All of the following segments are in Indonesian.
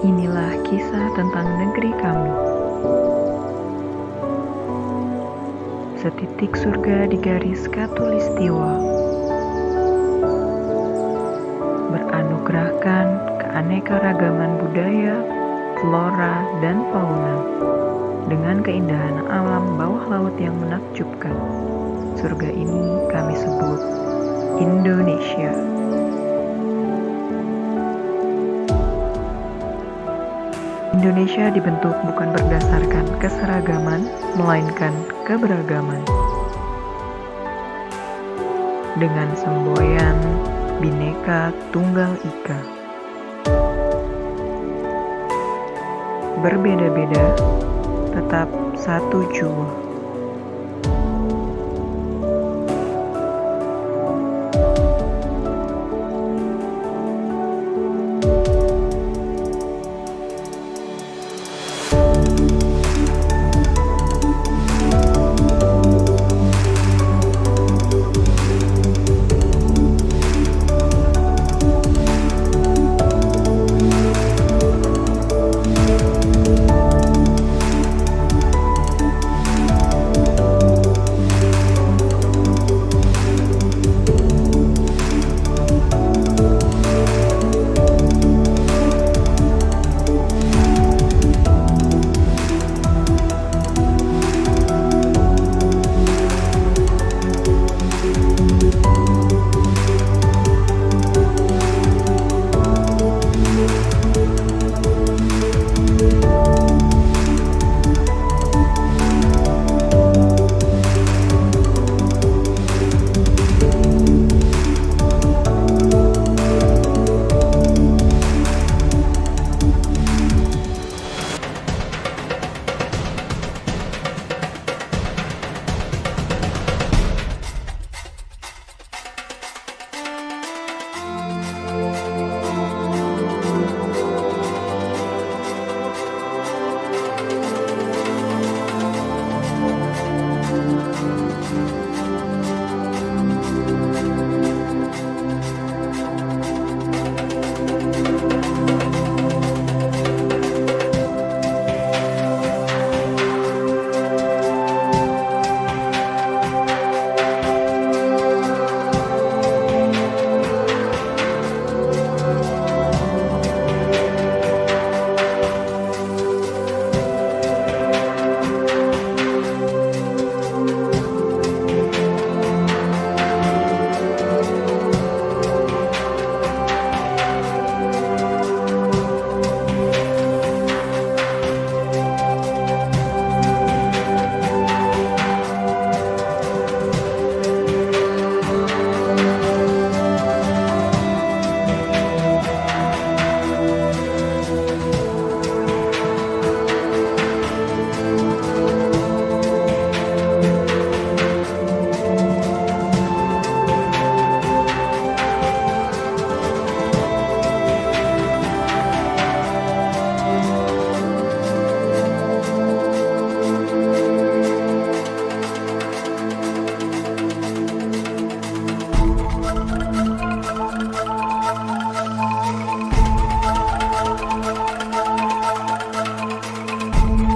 Inilah kisah tentang negeri kami. Setitik surga di garis khatulistiwa, beranugerahkan keanekaragaman budaya, flora, dan fauna, dengan keindahan alam bawah laut yang menakjubkan. Surga ini kami sebut Indonesia. Indonesia dibentuk bukan berdasarkan keseragaman, melainkan keberagaman. Dengan semboyan Bhinneka Tunggal Ika. Berbeda-beda, tetap satu jua.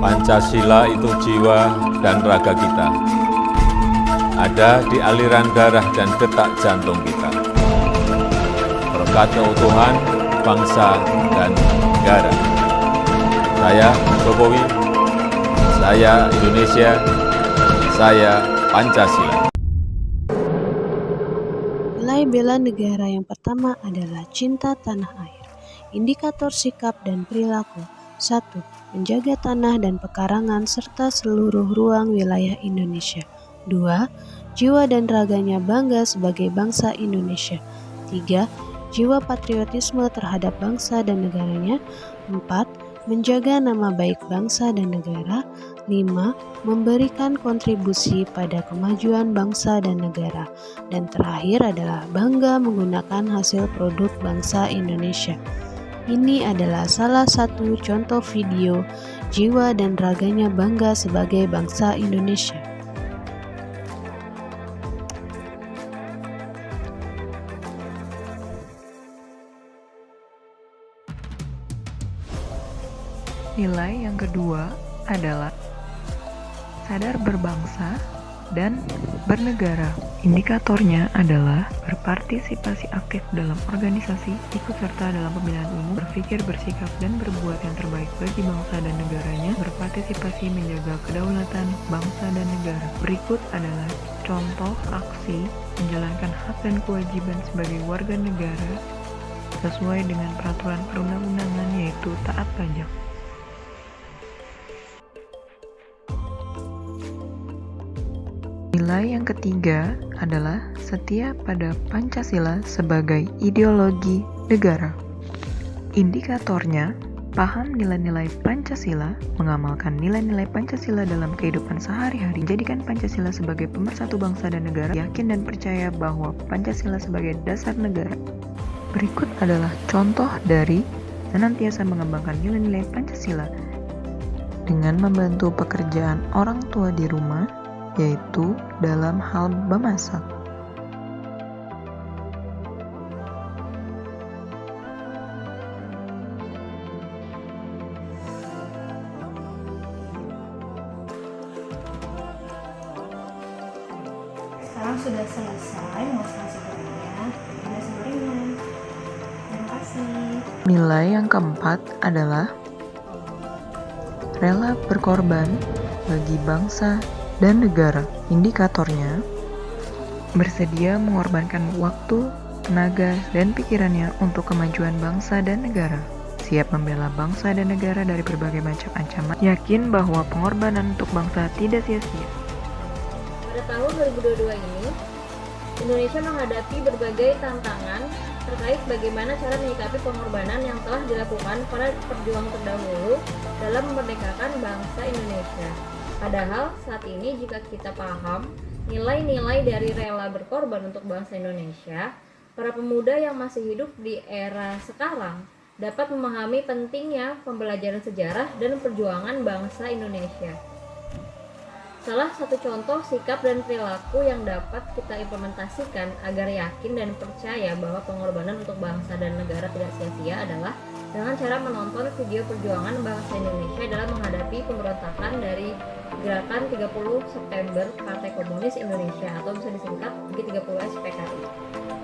Pancasila itu jiwa dan raga kita. Ada di aliran darah dan detak jantung kita. Berkat keutuhan bangsa dan negara. Saya Jokowi, saya Indonesia, saya Pancasila. Nilai bela negara yang pertama adalah cinta tanah air. Indikator sikap dan perilaku. 1. Menjaga tanah dan pekarangan serta seluruh ruang wilayah Indonesia. 2. Jiwa dan raganya bangga sebagai bangsa Indonesia. 3. Jiwa patriotisme terhadap bangsa dan negaranya. 4. Menjaga nama baik bangsa dan negara. 5. Memberikan kontribusi pada kemajuan bangsa dan negara. Dan terakhir adalah bangga menggunakan hasil produk bangsa Indonesia. Ini adalah salah satu contoh video jiwa dan raganya bangga sebagai bangsa Indonesia. Nilai yang kedua adalah sadar berbangsa dan bernegara. Indikatornya adalah berpartisipasi aktif dalam organisasi, ikut serta dalam pemilihan umum, berpikir, bersikap, dan berbuat yang terbaik bagi bangsa dan negaranya, berpartisipasi menjaga kedaulatan bangsa dan negara. Berikut adalah contoh aksi menjalankan hak dan kewajiban sebagai warga negara sesuai dengan peraturan perundang-undangan, yaitu taat pajak. Nilai yang ketiga adalah setia pada Pancasila sebagai ideologi negara. Indikatornya, paham nilai-nilai Pancasila, mengamalkan nilai-nilai Pancasila dalam kehidupan sehari-hari, menjadikan Pancasila sebagai pemersatu bangsa dan negara, yakin dan percaya bahwa Pancasila sebagai dasar negara. Berikut adalah contoh dari senantiasa mengembangkan nilai-nilai Pancasila dengan membantu pekerjaan orang tua di rumah, yaitu dalam hal memasak. Sekarang sudah selesai menguasai sebenarnya. Sudah sempurna. Terima kasih. Nilai yang keempat adalah rela berkorban bagi bangsa dan negara. Indikatornya, bersedia mengorbankan waktu, tenaga, dan pikirannya untuk kemajuan bangsa dan negara. Siap membela bangsa dan negara dari berbagai macam ancaman. Yakin bahwa pengorbanan untuk bangsa tidak sia-sia. Pada tahun 2022 ini, Indonesia menghadapi berbagai tantangan terkait bagaimana cara menyikapi pengorbanan yang telah dilakukan para pejuang terdahulu dalam memerdekakan bangsa Indonesia. Padahal saat ini jika kita paham nilai-nilai dari rela berkorban untuk bangsa Indonesia, para pemuda yang masih hidup di era sekarang dapat memahami pentingnya pembelajaran sejarah dan perjuangan bangsa Indonesia. Salah satu contoh sikap dan perilaku yang dapat kita implementasikan agar yakin dan percaya bahwa pengorbanan untuk bangsa dan negara tidak sia-sia adalah dengan cara menonton video perjuangan bangsa Indonesia dalam menghadapi pemberontakan dari Gerakan 30 September Partai Komunis Indonesia atau bisa disingkat G30S-PKI.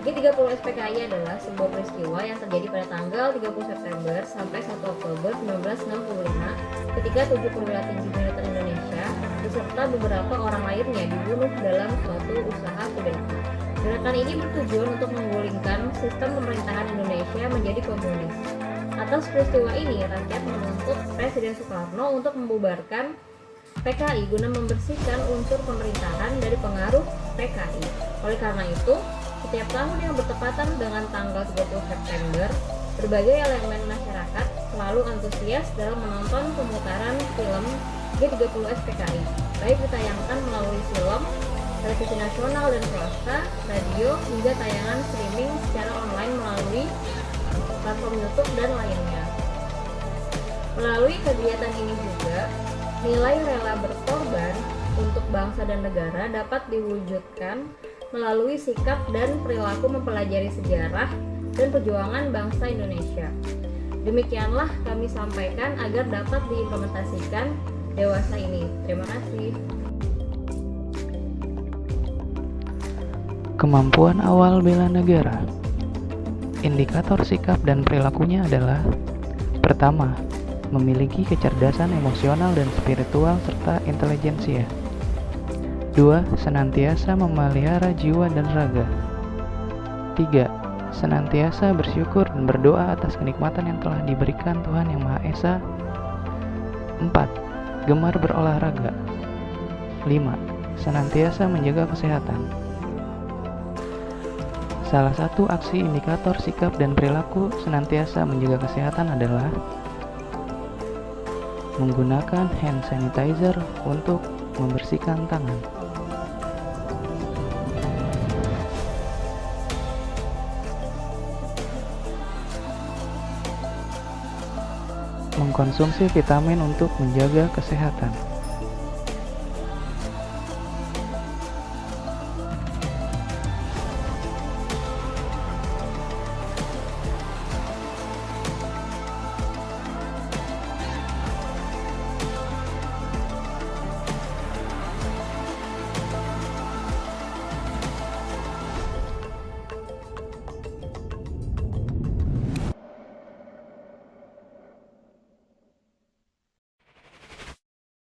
G30S-PKI adalah sebuah peristiwa yang terjadi pada tanggal 30 September sampai 1 Oktober 1965 ketika 7 perwira tinggi militer Indonesia beserta beberapa orang lainnya dibunuh dalam suatu usaha kudeta. Gerakan ini bertujuan untuk menggulingkan sistem pemerintahan Indonesia menjadi komunis. Atas peristiwa ini, rakyat menuntut Presiden Soekarno untuk membubarkan PKI guna membersihkan unsur pemerintahan dari pengaruh PKI. Oleh karena itu, setiap tahun yang bertepatan dengan tanggal 30 September, berbagai elemen masyarakat selalu antusias dalam menonton pemutaran film G30S-PKI, baik ditayangkan melalui film, televisi nasional dan swasta, radio, hingga tayangan streaming secara online melalui platform YouTube dan lainnya. Melalui kegiatan ini juga, nilai rela berkorban untuk bangsa dan negara dapat diwujudkan melalui sikap dan perilaku mempelajari sejarah dan perjuangan bangsa Indonesia. Demikianlah kami sampaikan agar dapat diimplementasikan dewasa ini. Terima kasih. Kemampuan awal bela negara. Indikator sikap dan perilakunya adalah: pertama, memiliki kecerdasan emosional dan spiritual serta intelijensia. 2. Senantiasa memelihara jiwa dan raga. 3. Senantiasa bersyukur dan berdoa atas kenikmatan yang telah diberikan Tuhan Yang Maha Esa. 4. Gemar berolahraga. 5. Senantiasa menjaga kesehatan. Salah satu aksi indikator sikap dan perilaku senantiasa menjaga kesehatan adalah menggunakan hand sanitizer untuk membersihkan tangan. Mengkonsumsi vitamin untuk menjaga kesehatan.